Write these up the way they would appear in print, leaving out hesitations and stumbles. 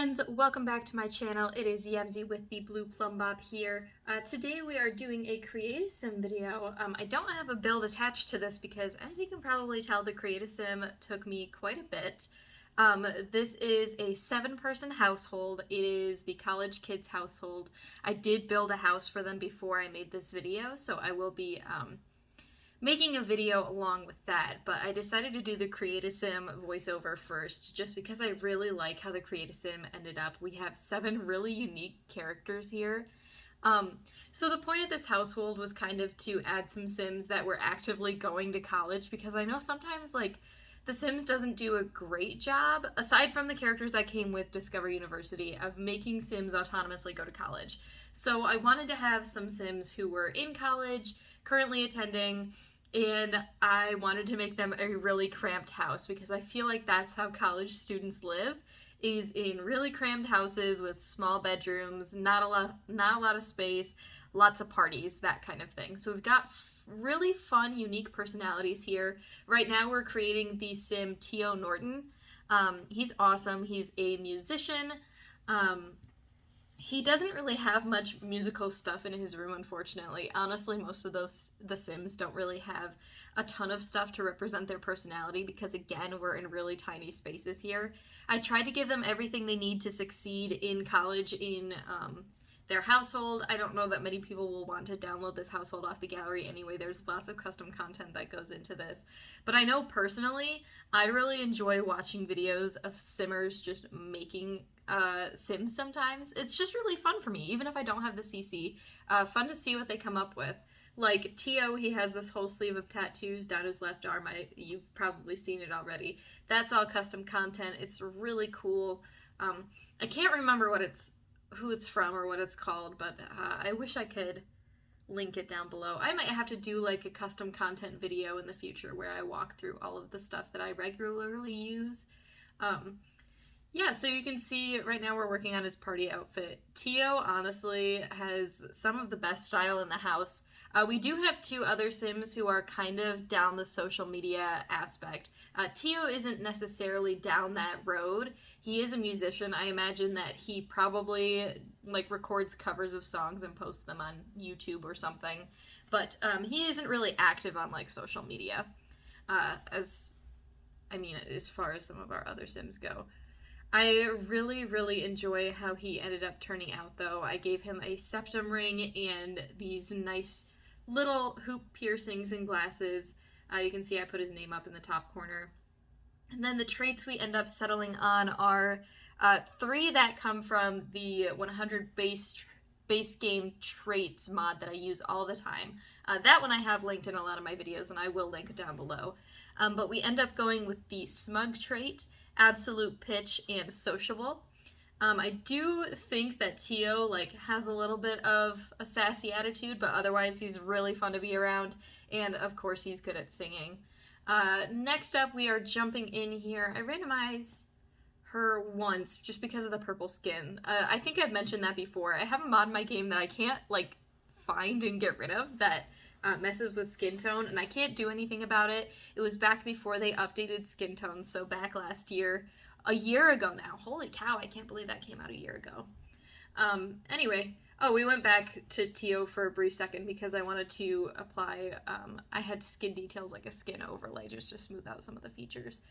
friends, welcome back to my channel. It is Yemzy with the Blue Plum Bob here. Today we are doing a Create a Sim video. I don't have a build attached to this because, as you can probably tell, the Create a Sim took me quite a bit. This is a 7-person household. It is the college kids household. I did build a house for them before I made this video, so I will be making a video along with that, but I decided to do the Create a Sim voiceover first just because I really like how the Create a Sim ended up. We have 7 really unique characters here. So the point of this household was kind of to add some Sims that were actively going to college, because I know sometimes like The Sims doesn't do a great job, aside from the characters that came with Discover University, of making Sims autonomously go to college. So I wanted to have some Sims who were in college, currently attending, and I wanted to make them a really cramped house, because I feel like that's how college students live, is in really crammed houses with small bedrooms, not a lot of space, lots of parties, that kind of thing. So we've got really fun, unique personalities here. Right now we're creating the Sim T.O. Norton. He's awesome. He's a musician. He doesn't really have much musical stuff in his room, unfortunately. Honestly, most of the Sims don't really have a ton of stuff to represent their personality because, again, we're in really tiny spaces here. I tried to give them everything they need to succeed in college in their household. I don't know that many people will want to download this household off the gallery anyway. There's lots of custom content that goes into this. But I know personally, I really enjoy watching videos of Simmers just making Sims sometimes. It's just really fun for me, even if I don't have the CC. Fun to see what they come up with. Like T.O., he has this whole sleeve of tattoos down his left arm. You've probably seen it already. That's all custom content. It's really cool. I can't remember who it's from or what it's called, but I wish I could link it down below. I might have to do like a custom content video in the future where I walk through all of the stuff that I regularly use. Yeah, so you can see right now we're working on his party outfit. T.O. honestly has some of the best style in the house. We do have 2 other Sims who are kind of down the social media aspect. T.O. isn't necessarily down that road. He is a musician. I imagine that he probably like records covers of songs and posts them on YouTube or something. But he isn't really active on like social media, as far as some of our other Sims go. I really, really enjoy how he ended up turning out, though. I gave him a septum ring and these nice little hoop piercings and glasses. You can see I put his name up in the top corner. And then the traits we end up settling on are 3 that come from the 100 base game traits mod that I use all the time. That one I have linked in a lot of my videos, and I will link it down below. But we end up going with the smug trait, absolute pitch, and sociable. I do think that T.O. has a little bit of a sassy attitude, but otherwise he's really fun to be around, and of course he's good at singing. Next up, we are jumping in here. I randomize her once just because of the purple skin. I think I've mentioned that before. I have a mod in my game that I can't find and get rid of that messes with skin tone, and I can't do anything about it. It was back before they updated skin tone, so back last year. A year ago now. Holy cow, I can't believe that came out a year ago. Anyway, we went back to T.O. for a brief second because I wanted to apply, I had skin details like a skin overlay just to smooth out some of the features.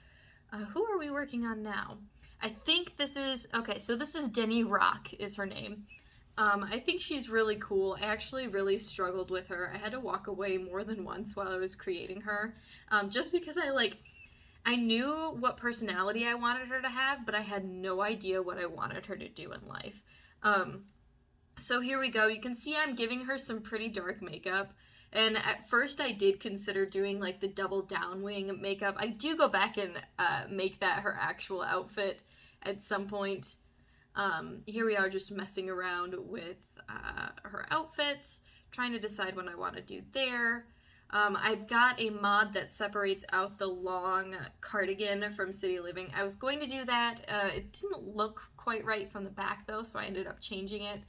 Who are we working on now? I think this is, okay, so this is Denny Rock is her name. I think she's really cool. I actually really struggled with her. I had to walk away more than once while I was creating her, just because I knew what personality I wanted her to have, but I had no idea what I wanted her to do in life. So here we go. You can see I'm giving her some pretty dark makeup. And at first I did consider doing the double downwing makeup. I do go back and make that her actual outfit at some point. Here we are just messing around with her outfits, trying to decide what I want to do there. I've got a mod that separates out the long cardigan from City Living. I was going to do that. It didn't look quite right from the back though, so I ended up changing it.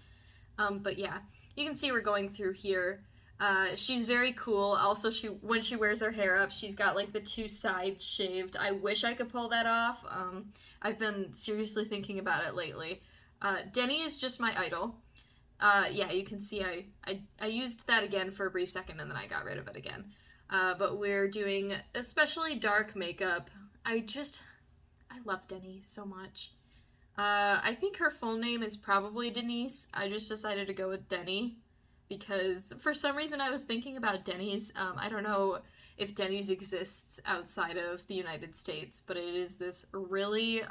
But yeah, you can see we're going through here. She's very cool. Also, when she wears her hair up, she's got like the two sides shaved. I wish I could pull that off. I've been seriously thinking about it lately. Denny is just my idol. Yeah, you can see I used that again for a brief second and then I got rid of it again. But we're doing especially dark makeup. I love Denny so much. I think her full name is probably Denise. I just decided to go with Denny because for some reason I was thinking about Denny's. I don't know if Denny's exists outside of the United States, but it is this really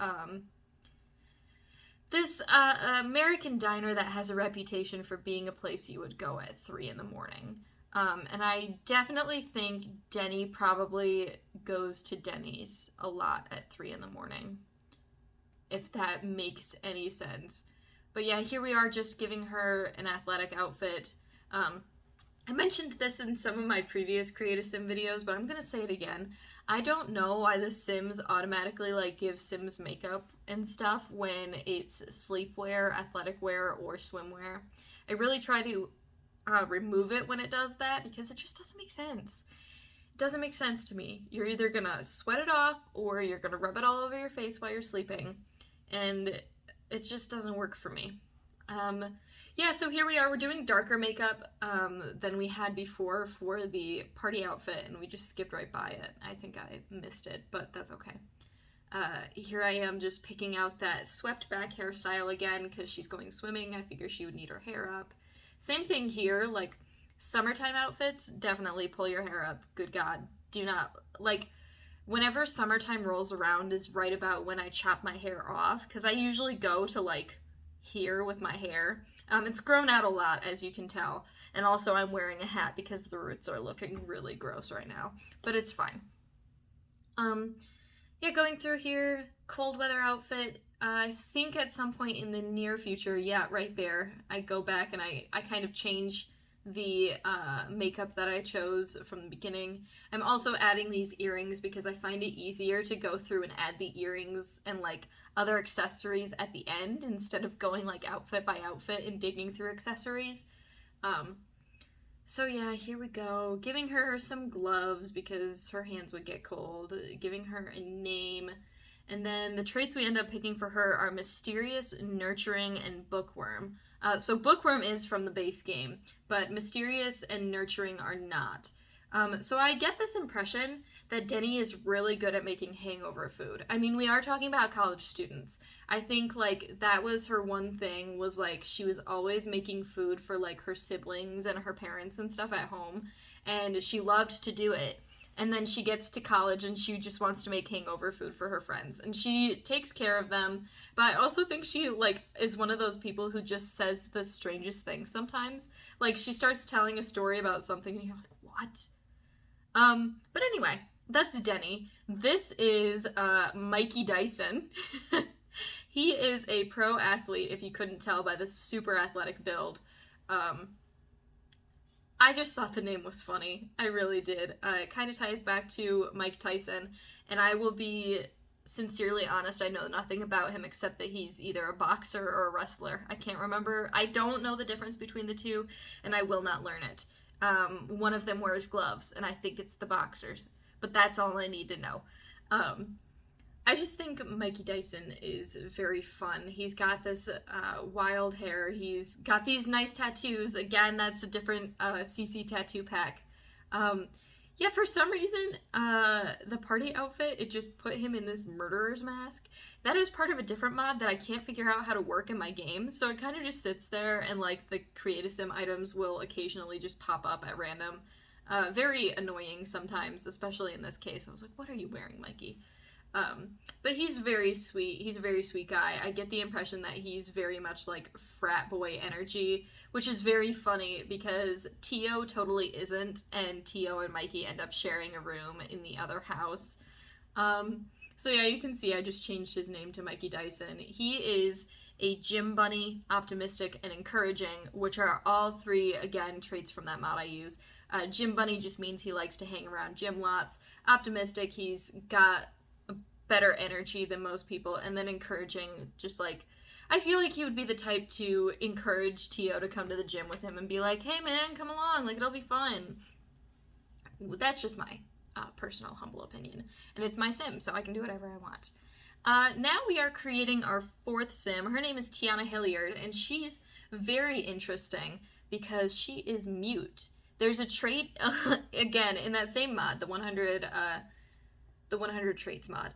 this American diner that has a reputation for being a place you would go at 3 in the morning. And I definitely think Denny probably goes to Denny's a lot at 3 in the morning, if that makes any sense. But yeah, here we are just giving her an athletic outfit. I mentioned this in some of my previous Create a Sim videos, but I'm gonna say it again. I don't know why the Sims automatically like give Sims makeup and stuff when it's sleepwear, athletic wear, or swimwear. I really try to remove it when it does that because it just doesn't make sense. It doesn't make sense to me. You're either gonna sweat it off or you're gonna rub it all over your face while you're sleeping, and it just doesn't work for me. Yeah, so here we are. We're doing darker makeup than we had before for the party outfit, and we just skipped right by it. I think I missed it, but that's okay. Here I am just picking out that swept back hairstyle again because she's going swimming. I figure she would need her hair up. Same thing here, like summertime outfits, definitely pull your hair up. Good God. Do not, like, whenever summertime rolls around is right about when I chop my hair off because I usually go to like here with my hair. It's grown out a lot, as you can tell, and also I'm wearing a hat because the roots are looking really gross right now, but it's fine. Yeah, going through here, cold weather outfit. I think at some point in the near future, yeah, right there, I go back and I kind of change the makeup that I chose from the beginning. I'm also adding these earrings because I find it easier to go through and add the earrings and like other accessories at the end instead of going like outfit by outfit and digging through accessories. So yeah, here we go. Giving her some gloves because her hands would get cold. Giving her a name. And then the traits we end up picking for her are Mysterious, Nurturing, and Bookworm. So Bookworm is from the base game, but Mysterious and Nurturing are not. So I get this impression that Denny is really good at making hangover food. I mean, we are talking about college students. I think, like, that was her one thing, was, like, she was always making food for, like, her siblings and her parents and stuff at home, and she loved to do it. And then she gets to college and she just wants to make hangover food for her friends. And she takes care of them. But I also think she, like, is one of those people who just says the strangest things sometimes. Like, she starts telling a story about something and you're like, what? But anyway, that's Denny. This is Mikey Dyson. He is a pro athlete, if you couldn't tell by the super athletic build. I just thought the name was funny. I really did. It kind of ties back to Mike Tyson, and I will be sincerely honest, I know nothing about him except that he's either a boxer or a wrestler. I can't remember. I don't know the difference between the two, and I will not learn it. One of them wears gloves, and I think it's the boxers, but that's all I need to know. I just think Mikey Dyson is very fun. He's got this wild hair. He's got these nice tattoos. Again, that's a different CC tattoo pack. Yeah, for some reason, the party outfit, it just put him in this murderer's mask. That is part of a different mod that I can't figure out how to work in my game, so it kind of just sits there, and like the Create a Sim items will occasionally just pop up at random. Very annoying sometimes, especially in this case. I was like, what are you wearing, Mikey? But he's very sweet. He's a very sweet guy. I get the impression that he's very much like frat boy energy, which is very funny because Tio totally isn't, and Tio and Mikey end up sharing a room in the other house. So yeah, you can see I just changed his name to Mikey Dyson. He is a gym bunny, optimistic, and encouraging, which are all three, again, traits from that mod I use. Gym bunny just means he likes to hang around gym lots. Optimistic, he's got better energy than most people, and then encouraging, just like, I feel like he would be the type to encourage Tio to come to the gym with him and be like, hey man, come along, like it'll be fun. That's just my personal humble opinion. And it's my sim, so I can do whatever I want. Now we are creating our fourth sim. Her name is Tiana Hilliard, and she's very interesting because she is mute. There's a trait, again, in that same mod, the 100 traits mod.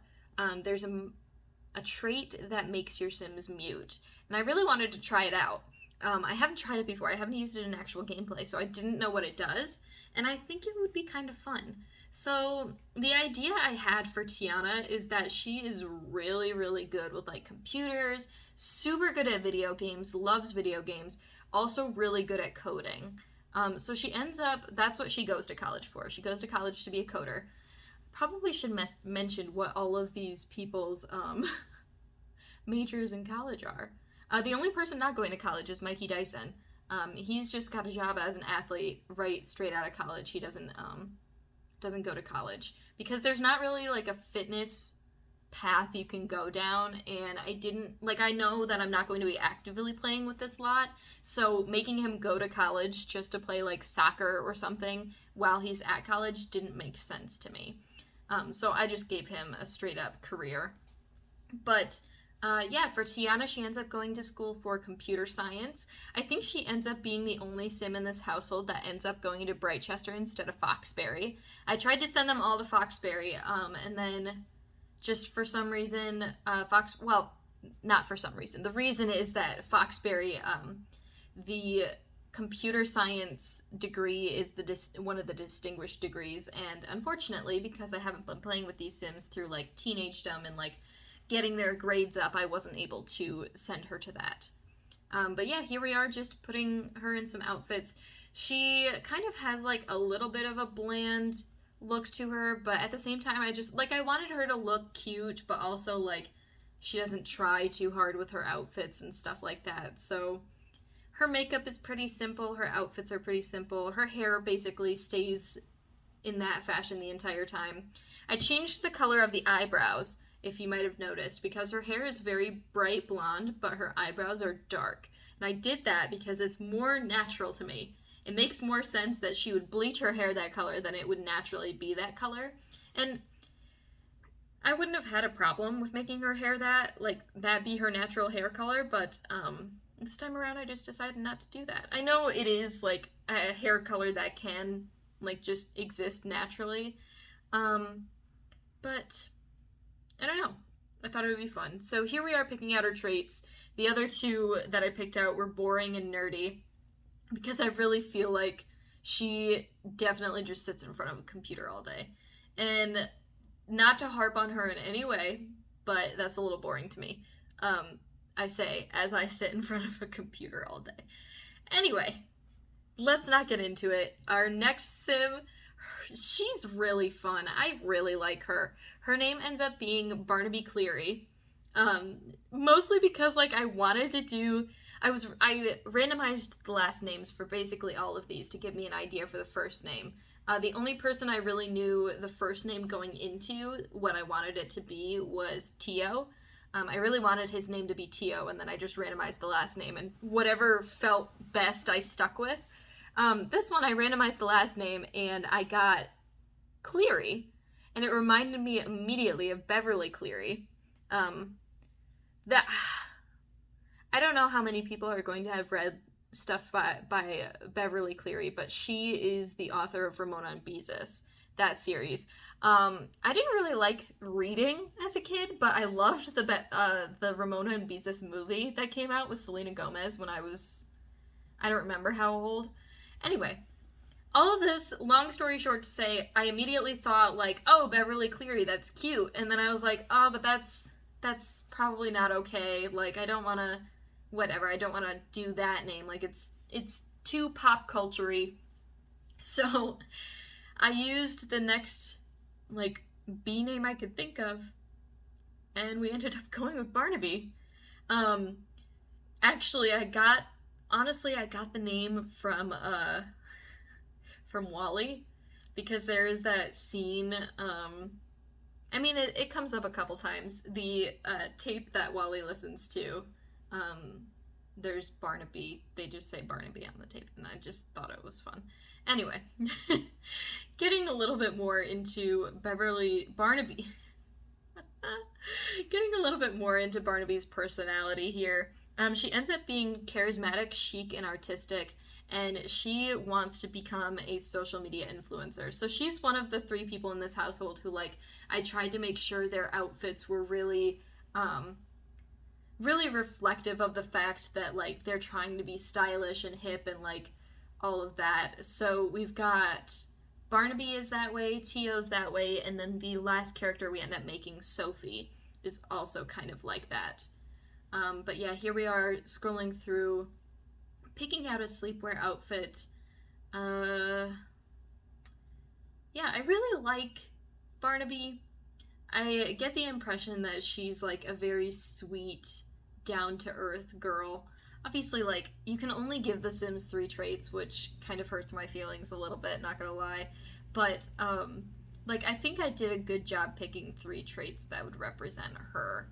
There's a trait that makes your sims mute. And I really wanted to try it out. I haven't tried it before. I haven't used it in actual gameplay, so I didn't know what it does. And I think it would be kind of fun. So the idea I had for Tiana is that she is really, really good with like computers, super good at video games, loves video games, also really good at coding. So she ends up, that's what she goes to college for. She goes to college to be a coder. Probably should mention what all of these people's majors in college are. The only person not going to college is Mikey Dyson. He's just got a job as an athlete right straight out of college. He doesn't go to college because there's not really like a fitness path you can go down, and I know that I'm not going to be actively playing with this lot, so making him go to college just to play like soccer or something while he's at college didn't make sense to me. So I just gave him a straight up career. But for Tiana, she ends up going to school for computer science. I think she ends up being the only sim in this household that ends up going to Brightchester instead of Foxbury. I tried to send them all to Foxbury, and then just for some reason, not for some reason. The reason is that Foxbury, the computer science degree is one of the distinguished degrees, and unfortunately, because I haven't been playing with these sims through like teenagedom and like getting their grades up, I wasn't able to send her to that. But yeah, here we are just putting her in some outfits. She kind of has like a little bit of a bland look to her, but at the same time, I wanted her to look cute, but also like she doesn't try too hard with her outfits and stuff like that. So her makeup is pretty simple, her outfits are pretty simple, her hair basically stays in that fashion the entire time. I changed the color of the eyebrows, if you might have noticed, because her hair is very bright blonde, but her eyebrows are dark. And I did that because it's more natural to me. It makes more sense that she would bleach her hair that color than it would naturally be that color. And I wouldn't have had a problem with making her hair that be her natural hair color, but this time around I just decided not to do that. I know it is like a hair color that can like just exist naturally, but I don't know. I thought it would be fun. So here we are picking out her traits. The other two that I picked out were boring and nerdy, because I really feel like she definitely just sits in front of a computer all day. And not to harp on her in any way, but that's a little boring to me. I say, as I sit in front of a computer all day. Anyway, let's not get into it. Our next sim, she's really fun. I really like her. Her name ends up being Barnaby Cleary. Mostly because like I randomized the last names for basically all of these to give me an idea for the first name. The only person I really knew the first name going into what I wanted it to be was Tio. I really wanted his name to be Tio, and then I just randomized the last name, and whatever felt best I stuck with. This one I randomized the last name, and I got Cleary, and it reminded me immediately of Beverly Cleary. I don't know how many people are going to have read stuff by Beverly Cleary, but she is the author of Ramona and Beezus, that series. I didn't really like reading as a kid, but I loved the Ramona and Beezus movie that came out with Selena Gomez when I don't remember how old. Anyway, all of this, long story short to say, I immediately thought like, oh, Beverly Cleary, that's cute. And then I was like, oh, but that's probably not okay. Like, I don't want to do that name. Like, it's too pop culture-y. So I used the next, like, B name I could think of, and we ended up going with Barnaby. Actually, I got the name from WALL-E, because there is that scene, it comes up a couple times, the tape that WALL-E listens to, Um, there's Barnaby. They just say Barnaby on the tape, and I just thought it was fun. Anyway, getting a little bit more into Barnaby. Getting a little bit more into Barnaby's personality here. She ends up being charismatic, chic, and artistic, and she wants to become a social media influencer. So she's one of the 3 people in this household who, like, I tried to make sure their outfits were really, really reflective of the fact that, like, they're trying to be stylish and hip and, like, all of that. So we've got Barnaby is that way, Tio's that way, and then the last character we end up making, Sophie, is also kind of like that. But yeah, here we are scrolling through, picking out a sleepwear outfit. Yeah, I really like Barnaby. I get the impression that she's like a very sweet, down-to-earth girl. Obviously, like, you can only give the Sims 3 traits, which kind of hurts my feelings a little bit, not gonna lie. But, like, I think I did a good job picking 3 traits that would represent her.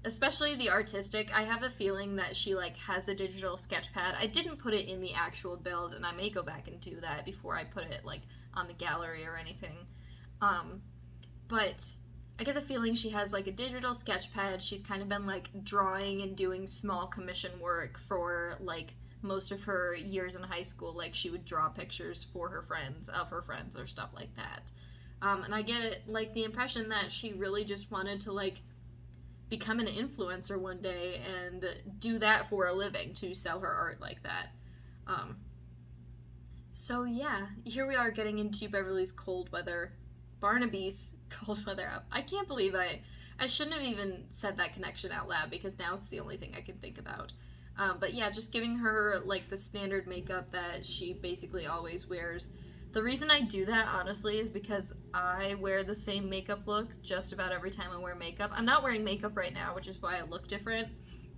Especially the artistic. I have a feeling that she, like, has a digital sketch pad. I didn't put it in the actual build, and I may go back and do that before I put it, like, on the gallery or anything. But I get the feeling she has, like, a digital sketch pad. She's kind of been, like, drawing and doing small commission work for, like, most of her years in high school. Like, she would draw pictures for her friends, of her friends, or stuff like that. And I get, like, the impression that she really just wanted to, like, become an influencer one day and do that for a living, to sell her art like that. So yeah, here we are getting into Beverly's cold weather, Barnaby's cold weather. I can't believe I shouldn't have even said that connection out loud, because now it's the only thing I can think about. But yeah, just giving her, like, the standard makeup that she basically always wears. The reason I do that, honestly, is because I wear the same makeup look just about every time I wear makeup. I'm not wearing makeup right now, which is why I look different,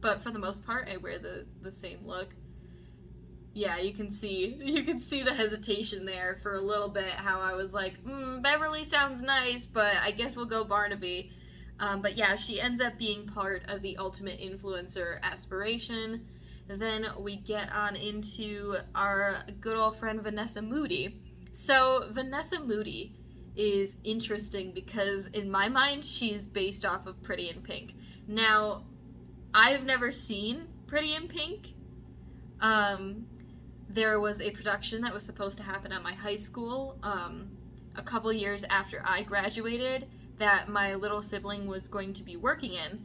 but for the most part, I wear the same look. Yeah, you can see the hesitation there for a little bit, how I was like, Beverly sounds nice, but I guess we'll go Barnaby. But yeah, she ends up being part of the ultimate influencer aspiration. Then we get on into our good old friend Vanessa Moody. So Vanessa Moody is interesting because in my mind she's based off of Pretty in Pink. Now, I've never seen Pretty in Pink. There was a production that was supposed to happen at my high school a couple years after I graduated that my little sibling was going to be working in,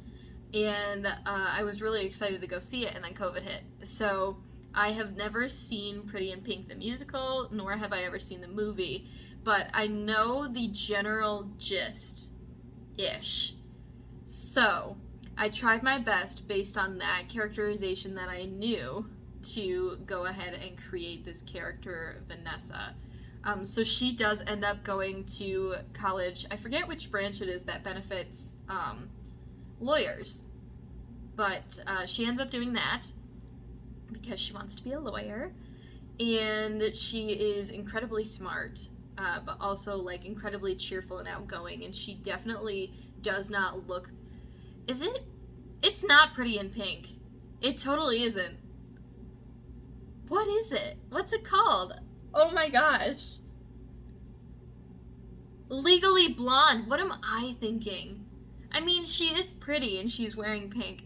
and I was really excited to go see it, and then COVID hit. So I have never seen Pretty in Pink the musical, nor have I ever seen the movie, but I know the general gist-ish. So I tried my best based on that characterization that I knew to go ahead and create this character, Vanessa. So she does end up going to college. I forget which branch it is that benefits lawyers, but she ends up doing that because she wants to be a lawyer, and she is incredibly smart, but also, like, incredibly cheerful and outgoing, and she definitely does not look... It's not Pretty in Pink. It totally isn't. What is it? What's it called? Oh my gosh. Legally Blonde. What am I thinking? I mean, she is pretty and she's wearing pink.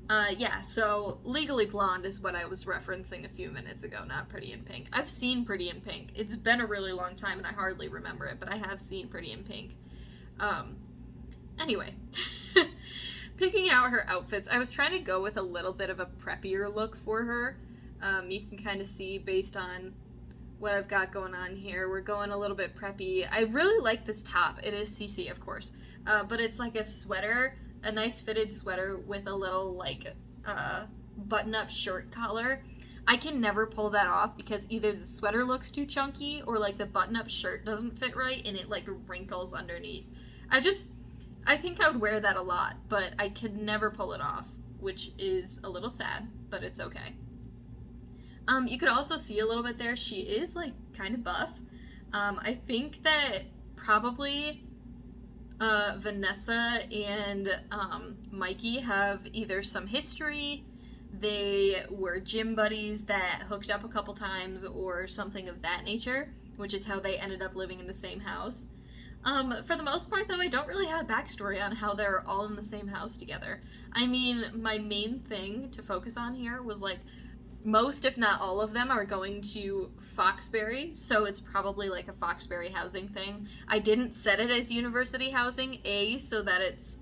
Yeah, so Legally Blonde is what I was referencing a few minutes ago, not Pretty in Pink. I've seen Pretty in Pink. It's been a really long time and I hardly remember it, but I have seen Pretty in Pink. Anyway. Picking out her outfits, I was trying to go with a little bit of a preppier look for her. You can kind of see based on what I've got going on here. We're going a little bit preppy. I really like this top. It is CC, of course. But it's like a sweater, a nice fitted sweater with a little, like, button-up shirt collar. I can never pull that off because either the sweater looks too chunky or, like, the button-up shirt doesn't fit right and it, like, wrinkles underneath. I think I would wear that a lot, but I can never pull it off, which is a little sad, but it's okay. You could also see a little bit there, she is, like, kind of buff. I think that probably Vanessa and Mikey have either some history, they were gym buddies that hooked up a couple times, or something of that nature, which is how they ended up living in the same house. For the most part, though, I don't really have a backstory on how they're all in the same house together. I mean, my main thing to focus on here was like, most, if not all of them, are going to Foxbury, so it's probably like a Foxbury housing thing. I didn't set it as university housing, A, so that it's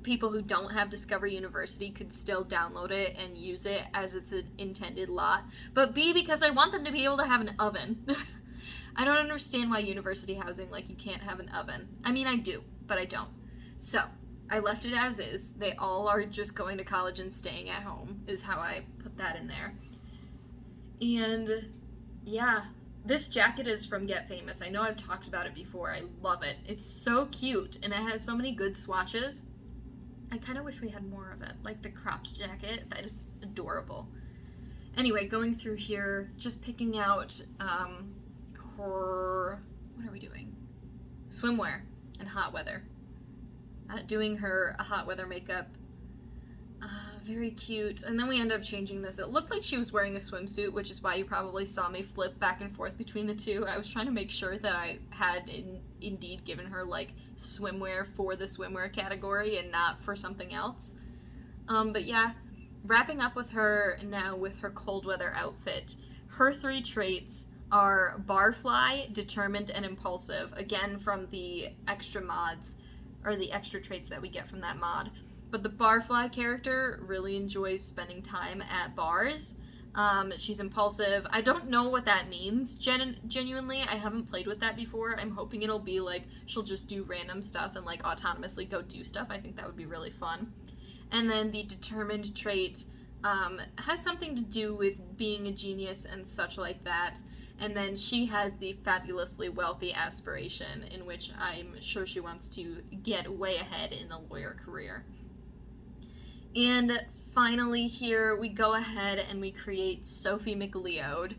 people who don't have Discover University could still download it and use it as its intended lot, but B, because I want them to be able to have an oven. I don't understand why university housing, like, you can't have an oven. I mean, I do, but I don't. So, I left it as is. They all are just going to college and staying at home, is how I put that in there. And, yeah, this jacket is from Get Famous. I know I've talked about it before. I love it. It's so cute, and it has so many good swatches. I kind of wish we had more of it, like the cropped jacket. That is adorable. Anyway, going through here, just picking out her, what are we doing? Swimwear and hot weather. Doing her hot weather makeup. Very cute. And then we end up changing this. It looked like she was wearing a swimsuit, which is why you probably saw me flip back and forth between the two. I was trying to make sure that I had indeed given her like swimwear for the swimwear category and not for something else. But yeah, wrapping up with her now with her cold weather outfit. Her 3 traits are barfly, determined, and impulsive. Again, from the extra mods, or the extra traits that we get from that mod. But the barfly character really enjoys spending time at bars. She's impulsive. I don't know what that means, genuinely. I haven't played with that before. I'm hoping it'll be like, she'll just do random stuff and like autonomously go do stuff. I think that would be really fun. And then the determined trait has something to do with being a genius and such like that. And then she has the fabulously wealthy aspiration, in which I'm sure she wants to get way ahead in the lawyer career. And finally here, we go ahead and we create Sophie McLeod.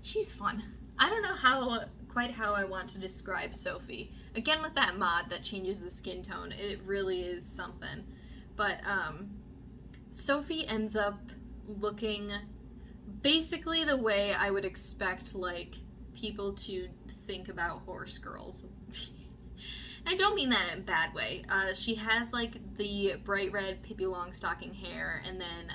She's fun. I don't know quite how I want to describe Sophie. Again, with that mod that changes the skin tone, it really is something. But Sophie ends up looking basically the way I would expect, like, people to think about horse girls. I don't mean that in a bad way. She has, like, the bright red Pippi Longstocking hair, and then,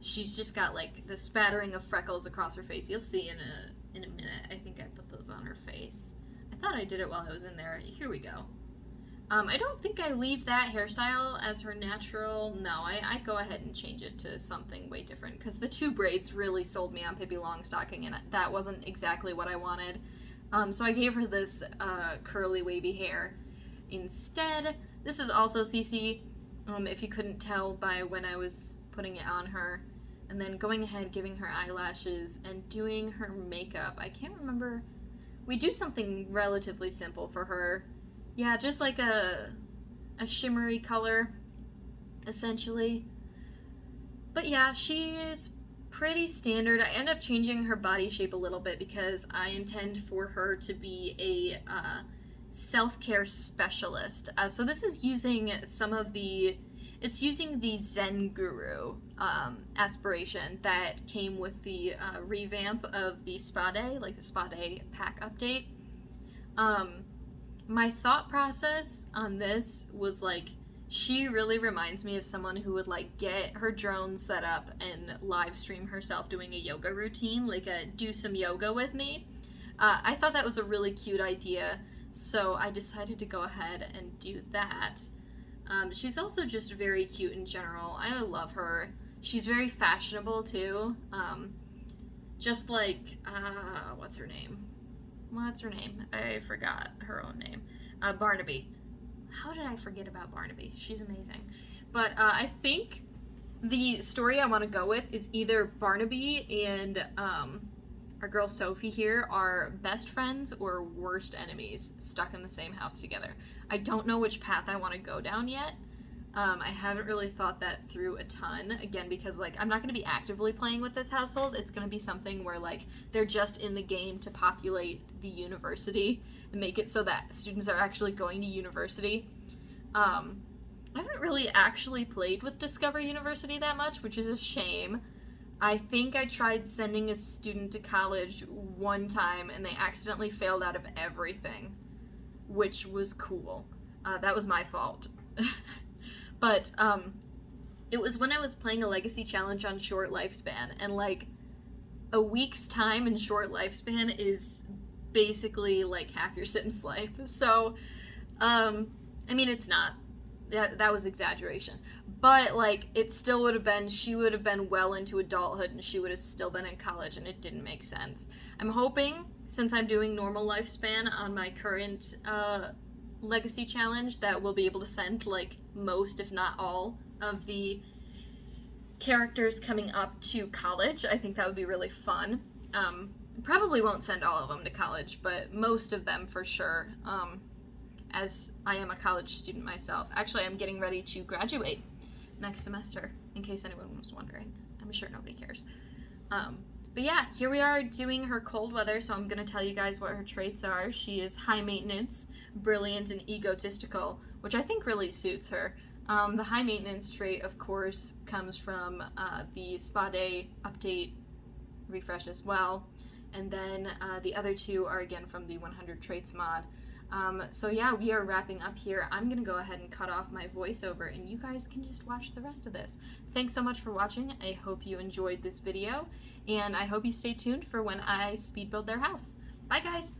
she's just got, like, the spattering of freckles across her face. You'll see in a minute. I think I put those on her face. I thought I did it while I was in there. Here we go. I don't think I leave that hairstyle as her natural. No, I go ahead and change it to something way different, because the 2 braids really sold me on Pippi Longstocking, and that wasn't exactly what I wanted. So I gave her this curly, wavy hair instead. This is also CC, if you couldn't tell by when I was putting it on her. And then going ahead, giving her eyelashes, and doing her makeup. I can't remember. We do something relatively simple for her. Yeah, just like a shimmery color, essentially. But yeah, she is pretty standard. I end up changing her body shape a little bit because I intend for her to be a self-care specialist. So this is using it's using the Zen Guru aspiration that came with the revamp of the Spa Day, like the Spa Day pack update. My thought process on this was like, she really reminds me of someone who would like get her drone set up and live stream herself doing a yoga routine, like a do some yoga with me. I thought that was a really cute idea, so I decided to go ahead and do that. She's also just very cute in general. I love her. She's very fashionable too. Just like, what's her name? I forgot her own name. Barnaby. How did I forget about Barnaby? She's amazing. But I think the story I want to go with is either Barnaby and our girl Sophie here are best friends or worst enemies stuck in the same house together. I don't know which path I want to go down yet, I haven't really thought that through a ton, again, because, like, I'm not going to be actively playing with this household. It's going to be something where, like, they're just in the game to populate the university and make it so that students are actually going to university. I haven't really actually played with Discover University that much, which is a shame. I think I tried sending a student to college one time, and they accidentally failed out of everything, which was cool. That was my fault. But it was when I was playing a legacy challenge on Short Lifespan, and, like, a week's time in Short Lifespan is basically, like, half your Sims life. So, I mean, it's not. That was exaggeration. But, like, it still would have been, she would have been well into adulthood, and she would have still been in college, and it didn't make sense. I'm hoping, since I'm doing normal lifespan on my current legacy challenge, that we'll be able to send, like, most, if not all, of the characters coming up to college. I think that would be really fun. Probably won't send all of them to college, but most of them for sure, as I am a college student myself. Actually, I'm getting ready to graduate next semester, in case anyone was wondering. I'm sure nobody cares. But yeah, here we are doing her cold weather, so I'm going to tell you guys what her traits are. She is high maintenance, brilliant, and egotistical, which I think really suits her. The high maintenance trait, of course, comes from the Spa Day update refresh as well. And then the other two are again from the 100 traits mod. So yeah, we are wrapping up here. I'm going to go ahead and cut off my voiceover, and you guys can just watch the rest of this. Thanks so much for watching. I hope you enjoyed this video, and I hope you stay tuned for when I speed build their house. Bye, guys!